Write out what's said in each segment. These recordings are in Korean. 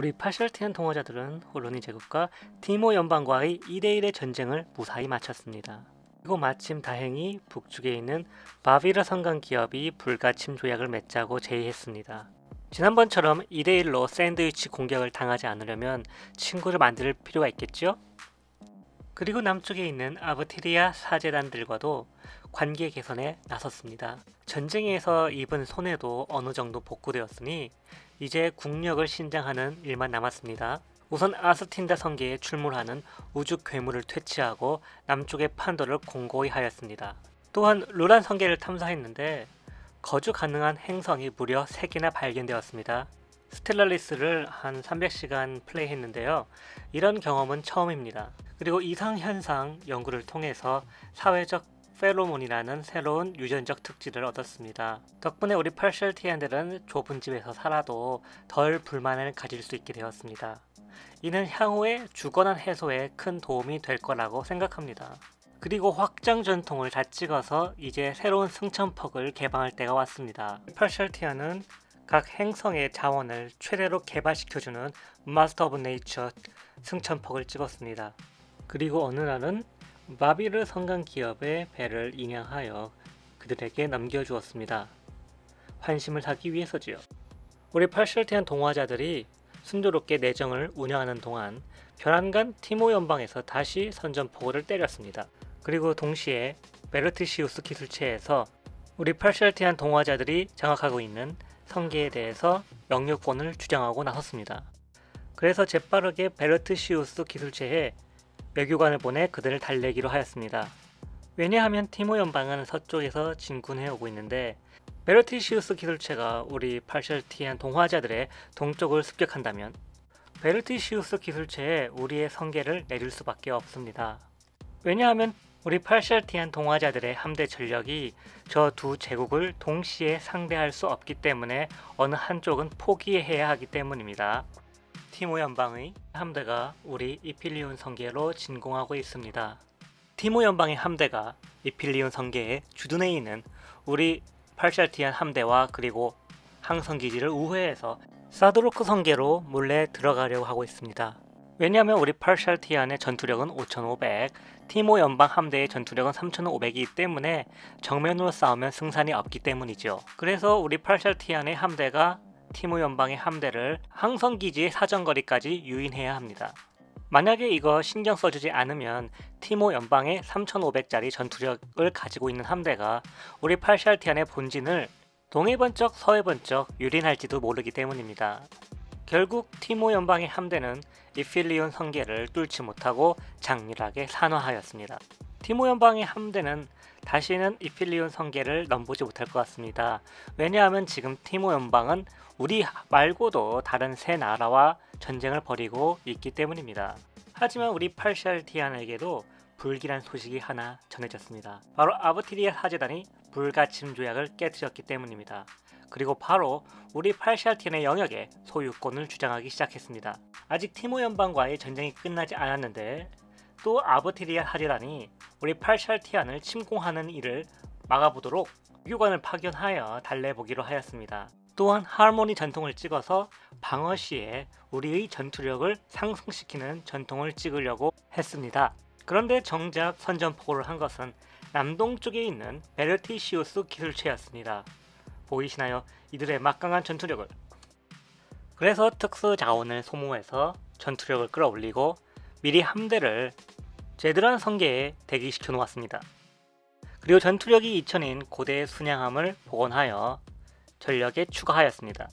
우리 파셜티안 동화자들은 홀로니 제국과 티모 연방과의 2대1의 전쟁을 무사히 마쳤습니다. 그리고 마침 다행히 북쪽에 있는 바비르 선강 기업이 불가침 조약을 맺자고 제의했습니다. 지난번처럼 2대1로 샌드위치 공격을 당하지 않으려면 친구를 만들 필요가 있겠죠? 그리고 남쪽에 있는 아브티리아 사제단들과도 관계 개선에 나섰습니다. 전쟁에서 입은 손해도 어느 정도 복구되었으니 이제 국력을 신장하는 일만 남았습니다. 우선 아스틴다 성계에 출몰하는 우주 괴물을 퇴치하고 남쪽의 판도를 공고히 하였습니다. 또한 루란 성계를 탐사했는데 거주 가능한 행성이 무려 3개나 발견되었습니다. 스텔라리스를 한 300시간 플레이했는데요. 이런 경험은 처음입니다. 그리고 이상현상 연구를 통해서 사회적 페로몬이라는 새로운 유전적 특질을 얻었습니다. 덕분에 우리 파셜티안들은 좁은 집에서 살아도 덜 불만을 가질 수 있게 되었습니다. 이는 향후에 주거난 해소에 큰 도움이 될 거라고 생각합니다. 그리고 확장 전통을 다 찍어서 이제 새로운 승천퍽을 개방할 때가 왔습니다. 파셜티안은 각 행성의 자원을 최대로 개발시켜주는 마스터 오브 네이처 승천퍽을 찍었습니다. 그리고 어느 날은 바비르 선강 기업의 배를 인양하여 그들에게 넘겨주었습니다. 환심을 사기 위해서지요. 우리 파셜티안 동화자들이 순조롭게 내정을 운영하는 동안 별안간 티모 연방에서 다시 선전포고를 때렸습니다. 그리고 동시에 베르티시우스 기술체에서 우리 파셜티안 동화자들이 장악하고 있는 성계에 대해서 영유권을 주장하고 나섰습니다. 그래서 재빠르게 베르티시우스 기술체에 외교관을 보내 그들을 달래기로 하였습니다. 왜냐하면 티모 연방은 서쪽에서 진군해 오고 있는데 베르티시우스 기술체가 우리 파셜티안 동화자들의 동쪽을 습격한다면 베르티시우스 기술체에 우리의 성계를 내줄 수밖에 없습니다. 왜냐하면 우리 파셜티안 동화자들의 함대 전력이 저 두 제국을 동시에 상대할 수 없기 때문에 어느 한쪽은 포기해야 하기 때문입니다. 티모 연방의 함대가 우리 이필리온 성계로 진공하고 있습니다. 티모 연방의 함대가 이필리온 성계의 주둔해 있는 우리 파셜티안 함대와 그리고 항성기지를 우회해서 사드로크 성계로 몰래 들어가려고 하고 있습니다. 왜냐하면 우리 파셜티안의 전투력은 5500, 티모 연방 함대의 전투력은 3500이기 때문에 정면으로 싸우면 승산이 없기 때문이죠. 그래서 우리 파셜티안의 함대가 티모 연방의 함대를 항성기지의 사정거리까지 유인해야 합니다. 만약에 이거 신경 써주지 않으면 티모 연방의 3500짜리 전투력을 가지고 있는 함대가 우리 파셜티안의 본진을 동해 번쩍 서해 번쩍 유린할지도 모르기 때문입니다. 결국 티모 연방의 함대는 이필리온 성계를 뚫지 못하고 장렬하게 산화하였습니다. 티모 연방의 함대는 다시는 이필리온 성계를 넘보지 못할 것 같습니다. 왜냐하면 지금 티모 연방은 우리 말고도 다른 세 나라와 전쟁을 벌이고 있기 때문입니다. 하지만 우리 파셜티안에게도 불길한 소식이 하나 전해졌습니다. 바로 아브티리아 사제단이 불가침 조약을 깨뜨렸기 때문입니다. 그리고 바로 우리 파셜티안의 영역에 소유권을 주장하기 시작했습니다. 아직 티모 연방과의 전쟁이 끝나지 않았는데 또 아브티리아 사제단이 우리 파셜티안을 침공하는 일을 막아보도록 외교관을 파견하여 달래보기로 하였습니다. 또한 하모니 전통을 찍어서 방어 시에 우리의 전투력을 상승시키는 전통을 찍으려고 했습니다. 그런데 정작 선전포고를 한 것은 남동쪽에 있는 베르티시우스 기술체였습니다. 보이시나요? 이들의 막강한 전투력을. 그래서 특수 자원을 소모해서 전투력을 끌어올리고 미리 함대를 제드란 성계에 대기시켜 놓았습니다. 그리고 전투력이 2000인 고대 순양함을 복원하여 전력에 추가하였습니다.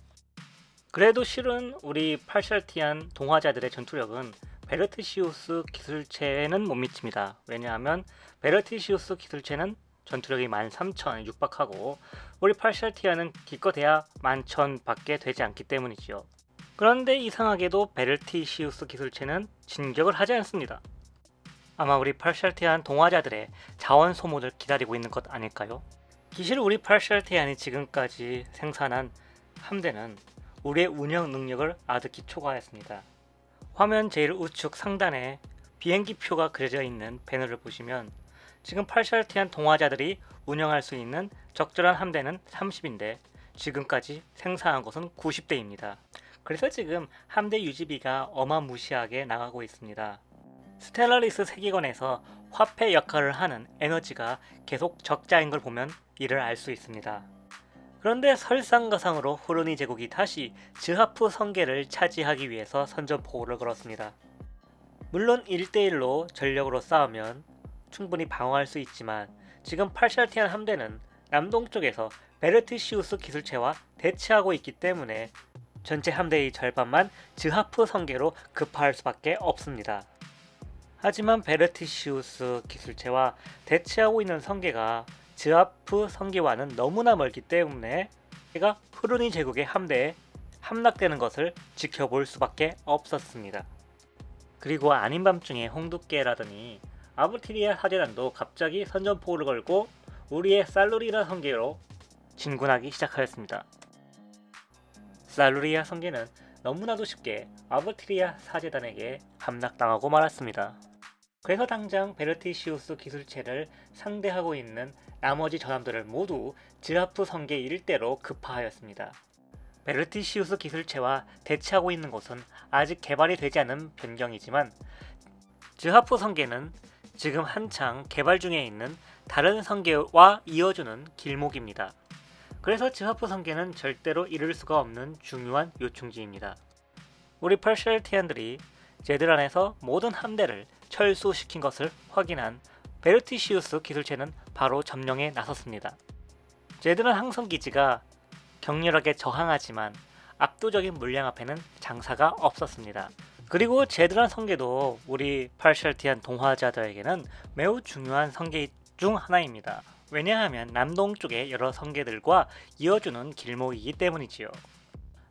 그래도 실은 우리 파셜티안 동화자들의 전투력은 베르티시우스 기술체는 못 미칩니다. 왜냐하면 베르티시우스 기술체는 전투력이 13000에 육박하고 우리 파셜티안은 기껏해야 11000 밖에 되지 않기 때문이지요. 그런데 이상하게도 베르티시우스 기술체는 진격을 하지 않습니다. 아마 우리 파셜티안 동화자들의 자원 소모를 기다리고 있는 것 아닐까요? 기실 우리 파셜티안이 지금까지 생산한 함대는 우리의 운영 능력을 아득히 초과하였습니다. 화면 제일 우측 상단에 비행기표가 그려져 있는 배너를 보시면 지금 파셜티안 동화자들이 운영할 수 있는 적절한 함대는 30인데 지금까지 생산한 것은 90대입니다. 그래서 지금 함대 유지비가 어마무시하게 나가고 있습니다. 스텔라리스 세계관에서 화폐 역할을 하는 에너지가 계속 적자인 걸 보면 이를 알 수 있습니다. 그런데 설상가상으로 후르니 제국이 다시 즈하프 성계를 차지하기 위해서 선전포고를 걸었습니다. 물론 1대1로 전력으로 싸우면 충분히 방어할 수 있지만 지금 팔샬티안 함대는 남동쪽에서 베르티시우스 기술체와 대치하고 있기 때문에 전체 함대의 절반만 즈하프 성계로 급파할 수밖에 없습니다. 하지만 베르티시우스 기술체와 대치하고 있는 성계가 즈하프 성계와는 너무나 멀기 때문에 걔가 후르니 제국의 함대에 함락되는 것을 지켜볼 수밖에 없었습니다. 그리고 아닌 밤중에 홍두깨라더니 아부티리아 사제단도 갑자기 선전포고를 걸고 우리의 살루리아 성계로 진군하기 시작하였습니다. 살루리아 성계는 너무나도 쉽게 아부티리아 사제단에게 함락당하고 말았습니다. 그래서 당장 베르티시우스 기술체를 상대하고 있는 나머지 전함들을 모두 즈하프 성계 일대로 급파하였습니다. 베르티시우스 기술체와 대치하고 있는 곳은 아직 개발이 되지 않은 변경이지만 즈하프 성계는 지금 한창 개발 중에 있는 다른 성계와 이어주는 길목입니다. 그래서 즈하프 성계는 절대로 잃을 수가 없는 중요한 요충지입니다. 우리 팔샬티안들이 제드란에서 모든 함대를 철수시킨 것을 확인한 베르티시우스 기술체는 바로 점령에 나섰습니다. 제드란 항성기지가 격렬하게 저항하지만 압도적인 물량 앞에는 장사가 없었습니다. 그리고 제드란 성계도 우리 팔샬티안 동화자들에게는 매우 중요한 성계 중 하나입니다. 왜냐하면 남동쪽의 여러 성계들과 이어주는 길목이기 때문이지요.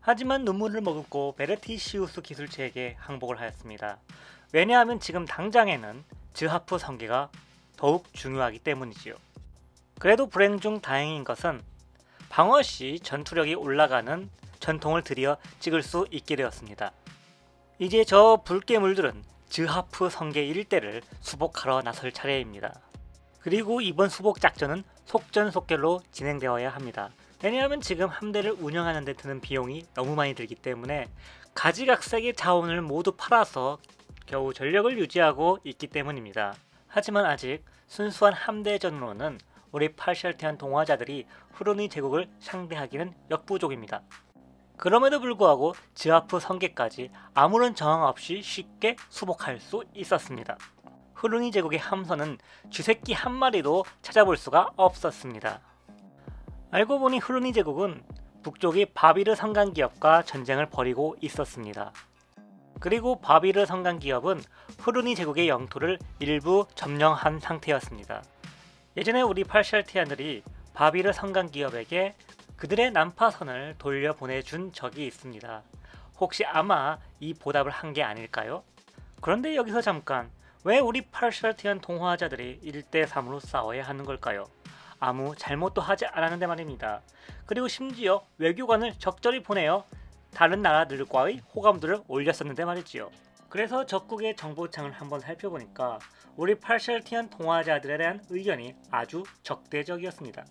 하지만 눈물을 머금고 베르티시우스 기술체에게 항복을 하였습니다. 왜냐하면 지금 당장에는 즈하프 성계가 더욱 중요하기 때문이지요. 그래도 불행 중 다행인 것은 방어시 전투력이 올라가는 전통을 들여 찍을 수 있게 되었습니다. 이제 저 불괴물들은 즈하프 성계 일대를 수복하러 나설 차례입니다. 그리고 이번 수복 작전은 속전속결로 진행되어야 합니다. 왜냐하면 지금 함대를 운영하는 데 드는 비용이 너무 많이 들기 때문에 가지각색의 자원을 모두 팔아서 겨우 전력을 유지하고 있기 때문입니다. 하지만 아직 순수한 함대전으로는 우리 팔샬티안 동화자들이 후르니 제국을 상대하기는 역부족입니다. 그럼에도 불구하고 즈하프 성계까지 아무런 저항 없이 쉽게 수복할 수 있었습니다. 후르니 제국의 함선은 쥐새끼 한 마리도 찾아볼 수가 없었습니다. 알고 보니 후르니 제국은 북쪽의 바비르 성간 기업과 전쟁을 벌이고 있었습니다. 그리고 바비르 성간 기업은 후르니 제국의 영토를 일부 점령한 상태였습니다. 예전에 우리 팔샬티안들이 바비르 성간 기업에게 그들의 난파선을 돌려보내준 적이 있습니다. 혹시 아마 이 보답을 한 게 아닐까요? 그런데 여기서 잠깐, 왜 우리 팔샬티안 동화자들이 1대3으로 싸워야 하는 걸까요? 아무 잘못도 하지 않았는데 말입니다. 그리고 심지어 외교관을 적절히 보내어 다른 나라들과의 호감도를 올렸었는데 말이지요. 그래서 적국의 정보창을 한번 살펴보니까 우리 팔샬티안 동화자들에 대한 의견이 아주 적대적이었습니다.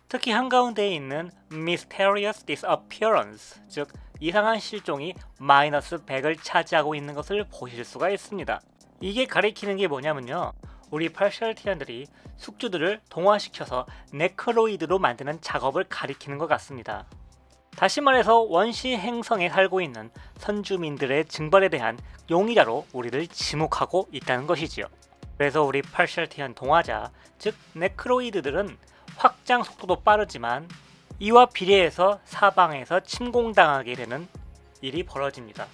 특히 한가운데에 있는 Mysterious Disappearance, 즉 이상한 실종이 마이너스 100을 차지하고 있는 것을 보실 수가 있습니다. 이게 가리키는 게 뭐냐면요, 우리 팔샬티안들이 숙주들을 동화시켜서 네크로이드로 만드는 작업을 가리키는 것 같습니다. 다시 말해서 원시 행성에 살고 있는 선주민들의 증발에 대한 용의자로 우리를 지목하고 있다는 것이지요. 그래서 우리 팔샬티안 동화자, 즉 네크로이드들은 확장 속도도 빠르지만 이와 비례해서 사방에서 침공당하게 되는 일이 벌어집니다.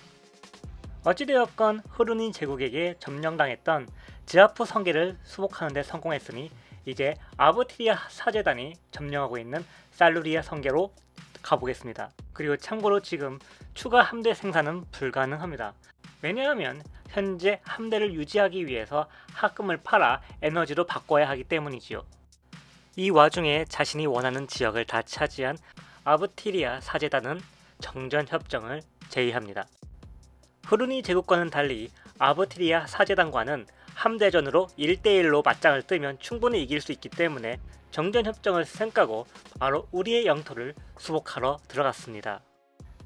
어찌되었건 후르니 제국에게 점령당했던 즈하프 성계를 수복하는 데 성공했으니 이제 아부티리아 사제단이 점령하고 있는 살루리아 성계로 가보겠습니다. 그리고 참고로 지금 추가 함대 생산은 불가능합니다. 왜냐하면 현재 함대를 유지하기 위해서 합금을 팔아 에너지로 바꿔야 하기 때문이지요. 이 와중에 자신이 원하는 지역을 다 차지한 아부티리아 사제단은 정전협정을 제의합니다. 후르니 제국과는 달리 아부티리아 사제단과는 함대전으로 1대1로 맞짱을 뜨면 충분히 이길 수 있기 때문에 정전협정을 쌩까고 바로 우리의 영토를 수복하러 들어갔습니다.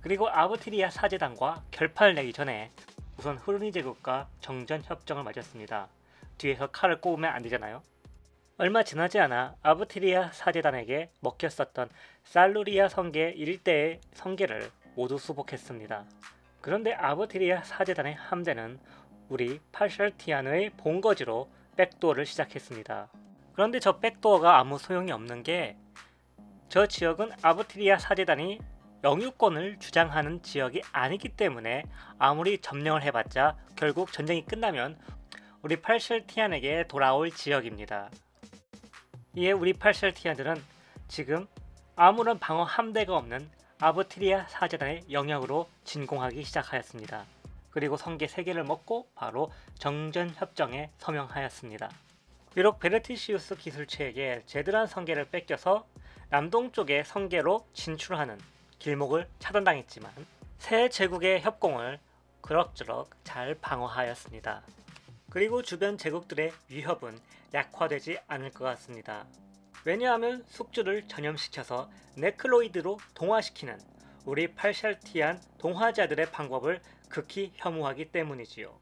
그리고 아부티리아 사제단과 결판을 내기 전에 우선 후르니 제국과 정전 협정을 맺었습니다. 뒤에서 칼을 꼽으면 안 되잖아요. 얼마 지나지 않아 아부티리아 사제단에게 먹혔었던 살루리아 성계 일대의 성계를 모두 수복했습니다. 그런데 아부티리아 사제단의 함대는 우리 팔셜티안의 본거지로 백도어를 시작했습니다. 그런데 저 백도어가 아무 소용이 없는 게 저 지역은 아부티리아 사제단이 영유권을 주장하는 지역이 아니기 때문에 아무리 점령을 해봤자 결국 전쟁이 끝나면 우리 팔셜티안에게 돌아올 지역입니다. 이에 우리 팔셜티안들은 지금 아무런 방어 함대가 없는 아부티리아 사제단의 영역으로 진공하기 시작하였습니다. 그리고 성계 3개를 먹고 바로 정전협정에 서명하였습니다. 비록 베르티시우스 기술체에게 제드란 성계를 뺏겨서 남동쪽의 성계로 진출하는 길목을 차단당했지만 새 제국의 협공을 그럭저럭 잘 방어하였습니다. 그리고 주변 제국들의 위협은 약화되지 않을 것 같습니다. 왜냐하면 숙주를 전염시켜서 네클로이드로 동화시키는 우리 팔샬티안 동화자들의 방법을 극히 혐오하기 때문이지요.